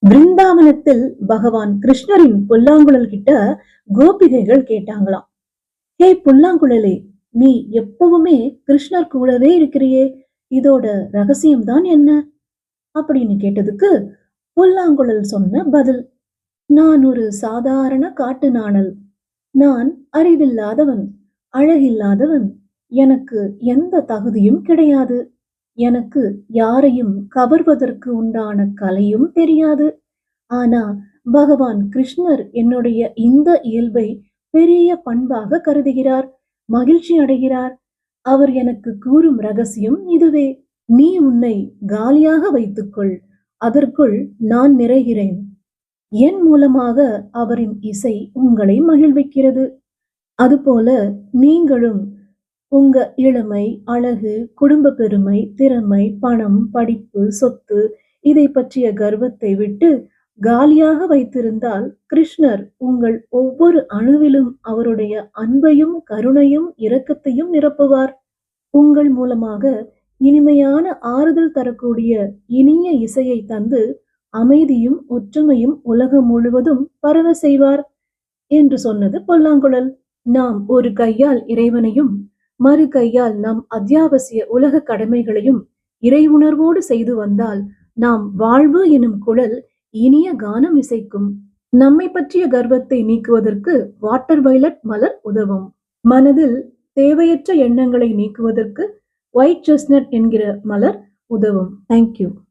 பிருந்தாவனத்தில் பகவான் கிருஷ்ணரின் புல்லாங்குழல் கிட்ட கோபிகைகள் கேட்டாங்களாம். ஹே புல்லாங்குழலே, நீ எப்பவுமே கிருஷ்ணர் கூடவே இருக்கிறியே, இதோட ரகசியம்தான் என்ன அப்படின்னு கேட்டதுக்கு புல்லாங்குழல் சொன்ன பதில்: நான் ஒரு சாதாரண காட்டு நாணல். நான் அறிவில்லாதவன், அழகில்லாதவன். எனக்கு எந்த தகுதியும் கிடையாது. எனக்கு யாரையும் கவர்வதற்கு உண்டான கலையும் தெரியாது. ஆனா பகவான் கிருஷ்ணர் என்னுடைய இந்த இயல்பை பெரிய பண்பாக கருதுகிறார், மகிழ்ச்சி அடைகிறார். அவர் எனக்கு கூறும் ரகசியம் இதுவே: நீ உன்னை காலியாக வைத்துக்கொள், அதற்குள் நான் நிறைகிறேன். என் மூலமாக அவரின் இசை உங்களை மகிழ்விக்கிறது. அதுபோல நீங்களும் உங்க இளமை, அழகு, குடும்ப பெருமை, திறமை, பணம், படிப்பு, சொத்து இதை பற்றிய கர்வத்தை விட்டு காலியாக வைத்திருந்தால் கிருஷ்ணர் உங்கள் ஒவ்வொரு அணுவிலும் அவருடைய அன்பையும் கருணையும் இரக்கத்தையும் நிரப்புவார். உங்கள் மூலமாக இனிமையான ஆறுதல் தரக்கூடிய இனிய இசையை தந்து அமைதியும் ஒற்றுமையும் உலகம் முழுவதும் பரவ செய்வார் என்று சொன்னது புல்லாங்குழல். நாம் ஒரு கையால் இறைவனையும் மறு கையால் நம் அத்தியாவசிய உலக கடமைகளையும் இறை உணர்வோடு செய்து வந்தால் நாம் வாழ்வு எனும் குழல் இனிய கானம் இசைக்கும். நம்மை பற்றிய கர்வத்தை நீக்குவதற்கு வாட்டர் வயலட் மலர் உதவும். மனதில் தேவையற்ற எண்ணங்களை நீக்குவதற்கு ஒயிட் செஸ்னட் என்கிற மலர் உதவும். தேங்க்யூ.